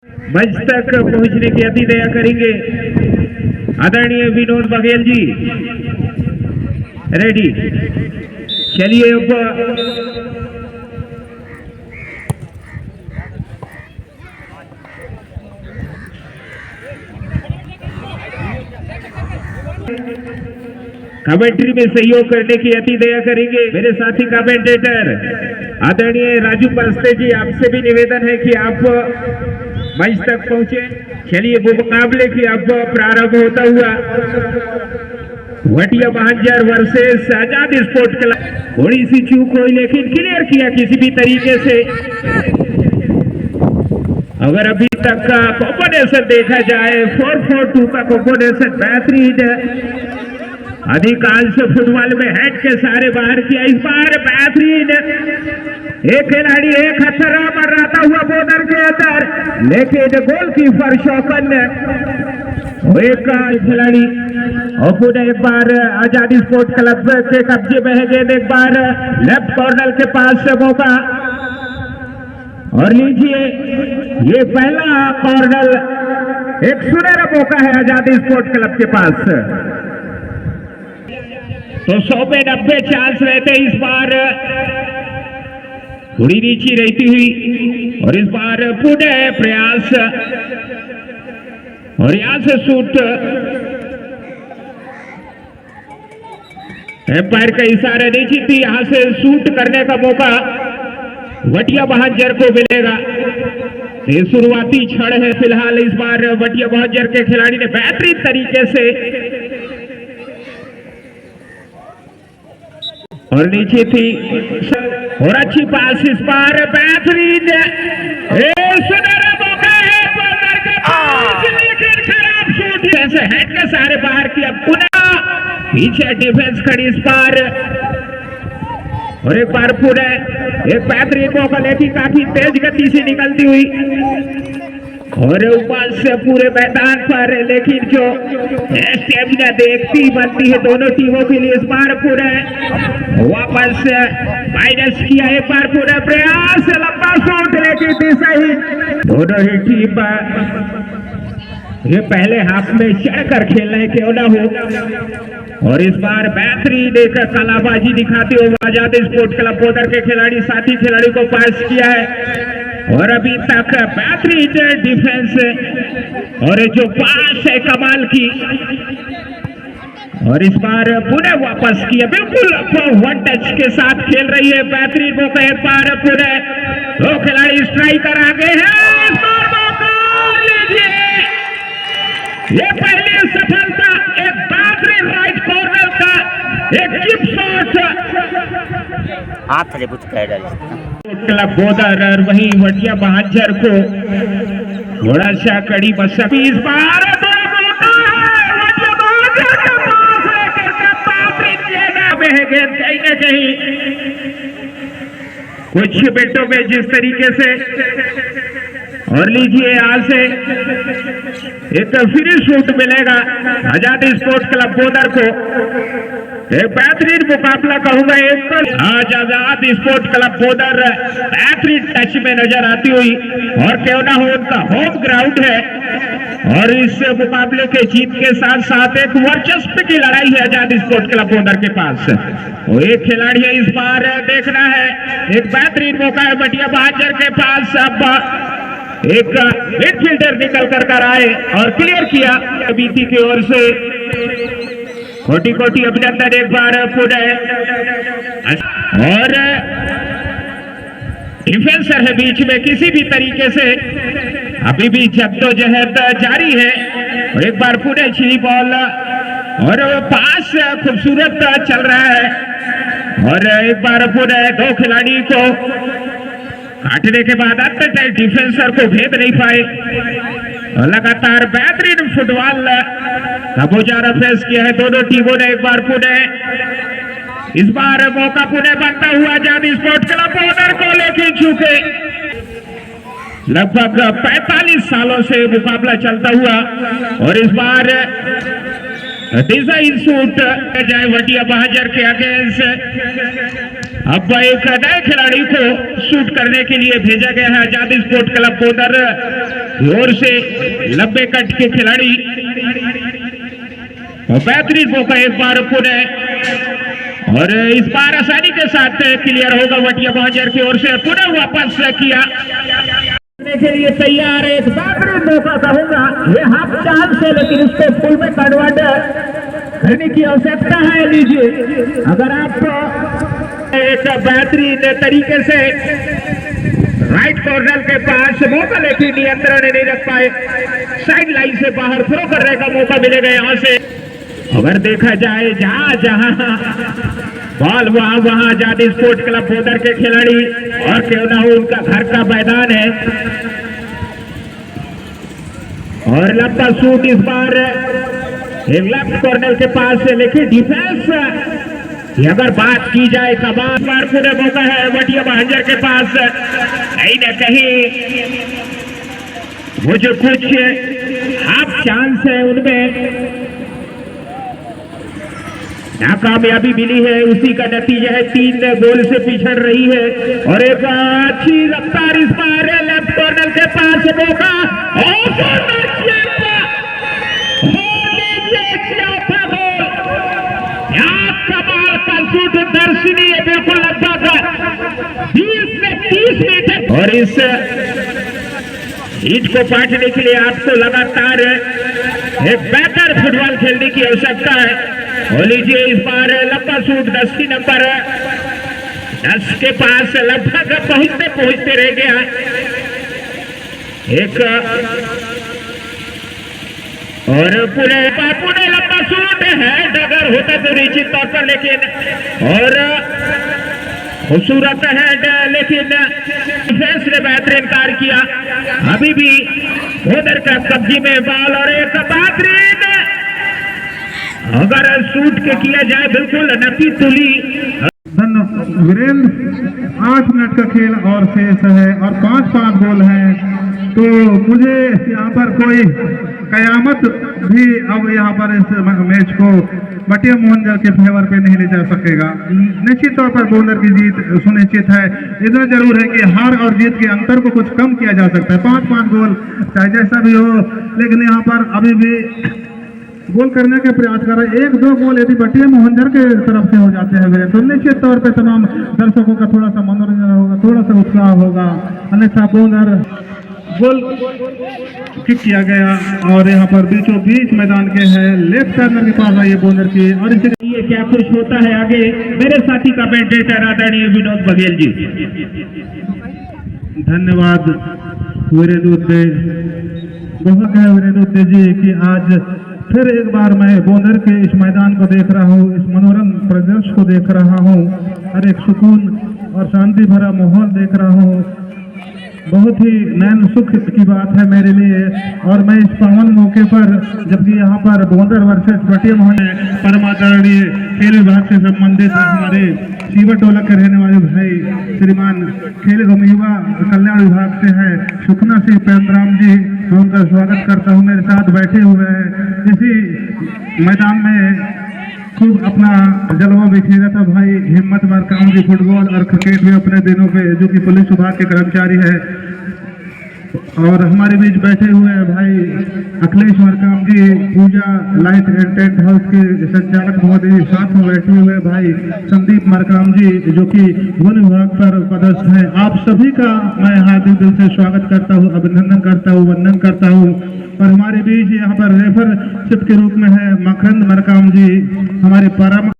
मंच तक पहुंचने की अति दया करेंगे आदरणीय विनोद बघेल जी। रेडी, चलिए अब कमेंट्री में सहयोग करने की अति दया करेंगे मेरे साथी कमेंटेटर आदरणीय राजू पास्ते जी। आपसे भी निवेदन है कि आप मंच तक पहुंचे। चलिए मुकाबले की अब प्रारंभ होता हुआ वटिया बहांजर वर्सेस आजाद स्पोर्ट क्लब। थोड़ी सी चूक हुई लेकिन क्लियर किया किसी भी तरीके से। अगर अभी तक का कॉम्बिनेशन देखा जाए 4-4-2 का कॉम्बिनेशन बेहतरीन। अधिकांश फुटबॉल में हेड के सारे बाहर किया, इस बार बेहतरीन। एक खिलाड़ी एक खतरा मर्राता हुआ बॉर्डर के अंदर, लेकिन गोलकीपर शौकन एक खिलाड़ी और पुनः एक बार आजादी स्पोर्ट क्लब के कब्जे में है गेंद। एक बार लेफ्ट कॉर्नर के पास से मौका और लीजिए ये पहला कॉर्नर। एक सुनहरा मौका है आजादी स्पोर्ट क्लब के पास। तो 100 में 90 चांस रहते इस बार थोड़ी नीची रहती हुई। और इस बार पुनः प्रयास और यहां से शूट। एम्पायर का इशारा नीची थी, यहां से शूट करने का मौका वटिया बहांजर को मिलेगा। ये शुरुआती क्षण है फिलहाल। इस बार वटिया बहांजर के खिलाड़ी ने बेहतरीन तरीके से और नीचे थी और अच्छी पास इस बार बेहतरीन। सुनहरा मौका है लेकिन खराब शूट। ऐसे हेड के सारे बाहर किया, पुनः पीछे डिफेंस खड़ी इस बार। और एक बार पुनः एक बेहतरीन मौका लेकिन काफी तेज गति से निकलती हुई और ऊपर से पूरे मैदान पर। लेकिन जो स्टेमिना देखती बनती है दोनों टीमों के लिए। इस बार पूरे वापस माइनस किया, एक बार पूरे प्रयास लंबा शॉट लेकिन दिशा ही दोनों ही टीम ये पहले हाफ में चढ़कर खेलना क्यों ना हो। और इस बार बेहतरीन एक कलाबाजी दिखाते हुए आजाद स्पोर्ट क्लब बोदर के खिलाड़ी साथी खिलाड़ी को पास किया है और अभी तक बेहतरीन डिफेंस और जो पास है कमाल की। और इस बार पुनः वापस किया, बिल्कुल वन टच के साथ खेल रही है। बेहतरीन मौका, एक बार पुनः दो खिलाड़ी स्ट्राइकर आगे हैं। इस बार मौका लीजिए, ये पहली सफलता। एक बेहतरीन राइट कॉर्नर का एक चिप शॉट क्लब बोदर और वहीं वटिया बहांजर को थोड़ा सा कड़ी मशक्कत। इस बार कहीं न कहीं कुछ मिनटों में जिस तरीके से और लीजिए यहां से एक फिनिश शूट मिलेगा आजाद स्पोर्ट्स क्लब बोदर को। एक बेहतरीन मुकाबला कहूंगा। एक आज आजाद स्पोर्ट्स क्लब बोदर बेहतरीन टच में नजर आती हुई और क्यों ना हो उनका होम ग्राउंड है और इस मुकाबले के जीत के साथ साथ एक वर्चस्व की लड़ाई है आजाद स्पोर्ट्स क्लब बोदर के पास। वो एक खिलाड़ी है इस बार देखना है। एक बेहतरीन मौका है वटिया बहांजर के पास। अब एक मिडफील्डर निकल कर आए और क्लियर किया बीती की ओर से। कोटि कोटि अभिनंदन एक बार पुनः। और डिफेंसर है बीच में, किसी भी तरीके से अभी भी जद्दोजहद जारी है। और एक बार पुनः छिड़ी बॉल और पास खूबसूरत चल रहा है। और एक बार पुनः दो खिलाड़ी को काटने के बाद अंत तक डिफेंसर को भेद नहीं पाए। लगातार बेहतरीन फुटबॉल का मुजाहरा पेश किया है दोनों टीमों ने। एक बार पुनः इस बार मौका पुनः बनता हुआ आजाद स्पोर्ट क्लब बोदर को, लेकिन चूके लगभग 45 सालों से मुकाबला चलता हुआ और इस बार डिजाइन शूट जाए वटिया बहांजर के अगेंस्ट अब एक नए खिलाड़ी को शूट करने के लिए भेजा गया है आजाद स्पोर्ट क्लब बोदर की ओर से। लंबे कट के खिलाड़ी और बेहतरीन मौका एक बार पुनः, और इस बार आसानी के साथ क्लियर होगा वटिया बहादुर की ओर से। पुनः वापस किया के लिए तैयार है, एक बेहतरीन मौका कहूंगा, ये हाफ चांस है लेकिन इसको फुल में कन्वर्ट करने की आवश्यकता है। लीजिए, अगर आप एक बेहतरीन तरीके से राइट कॉर्नर के पास मौका लेकिन नियंत्रण नहीं रख पाए, साइड लाइन से बाहर थ्रो करने का मौका मिलेगा यहां से। अगर देखा जाए जहां जहां बॉल वहां आजाद स्पोर्ट क्लब बोदर के खिलाड़ी, और क्यों ना हो उनका घर का मैदान है। और लंबा शूट इस बार एक लेफ्ट कॉर्नर के पास से, लेकिन डिफेंस अगर बात की जाए कमाल बार पूरे मौका है वटिया बहादुर के पास। कहीं न कहीं वो जो कुछ हाफ चांस है उनमें नाकामयाबी मिली है, उसी का नतीजा है 3 गोल से पिछड़ रही है। और एक अच्छी रफ्तार इस बार लेफ्ट कॉर्नर के पास मौका, कमाल का शूट दर्शनीय, बिल्कुल लगभग 20 से 30 मीटर। और इस हिट को पाटने के लिए आपको लगातार एक बेहतर फुटबॉल खेलने की आवश्यकता है। और लीजिए, इस बार लंबा शूट 10 नंबर 10 के पास लगभग पहुंचते रह गया एक, और पूरे लंबा शूट है, डगर होता तो निश्चित तौर पर, लेकिन और खूबसूरत है, लेकिन डिफेंस ने बेहतरीन कार्य किया। अभी भी उधर का कब्जे में बॉल, और एक बेहतरीन अगर शूट के किया जाए बिल्कुल नपी तुली। वीरेंद्र 8 मिनट का खेल और शेष है और 5-5 गोल हैं, तो मुझे यहाँ पर कोई कयामत भी अब यहाँ पर इस मैच को वटिया बहादुर के फेवर पे नहीं ले जा सकेगा। निश्चित तौर पर बोदर की जीत सुनिश्चित है। इतना जरूर है कि हार और जीत के अंतर को कुछ कम किया जा सकता है। 5-5 गोल चाहे जैसा भी हो, लेकिन यहाँ पर अभी भी गोल करने के प्रयास कर रहे। 1-2 गोल यदि वटिया बहादुर के तरफ से हो जाते हैं तो निश्चित तौर पे तमाम दर्शकों का थोड़ा सा मनोरंजन होगा, थोड़ा सा उत्साह होगा। अन्यथा बोदर गोल किक किया गया और यहाँ पर बीचों बीच मैदान के है, लेफ्ट कॉर्नर के पास आई बोदर की। और इसलिए क्या कुछ होता है आगे, मेरे साथी कमेंटेटर आदरणीय विनोद बघेल जी। धन्यवाद वीरेंद्र जी कि आज फिर एक बार मैं बोदर के इस मैदान को देख रहा हूँ, इस मनोरम परिदृश्य को देख रहा हूँ और एक सुकून और शांति भरा माहौल देख रहा हूँ। बहुत ही नैन सुख की बात है मेरे लिए। और मैं इस पावन मौके पर, जबकि यहाँ पर बोदर वर्सेस वटिया बहादुर परमादरणीय खेल विभाग से संबंधित हमारे सीवर टोला के रहने वाले भाई श्रीमान खेल एवं युवा कल्याण विभाग से है सुखना सिंह पेमराम जी, मैं उनका स्वागत करता हूँ। मेरे साथ बैठे हुए हैं इसी मैदान में खूब अपना जलवा बिखेरा था भाई हिम्मत मरकाम जी, फुटबॉल और क्रिकेट में अपने दिनों पे, जो कि पुलिस विभाग के कर्मचारी है। और हमारे बीच बैठे हुए हैं भाई अखिलेश मरकाम जी, पूजा लाइट एंड टेंट हाउस के संचालक महोदय। साथ में बैठे हुए भाई संदीप मरकाम जी, जो कि वन विभाग पर पदस्थ है। आप सभी का मैं हार्दिक दिल से स्वागत करता हूँ, अभिनंदन करता हूँ, वंदन करता हूँ। और हमारे बीच यहाँ पर रेफरशिप के रूप में है मखंद मरकाम जी, हमारे परम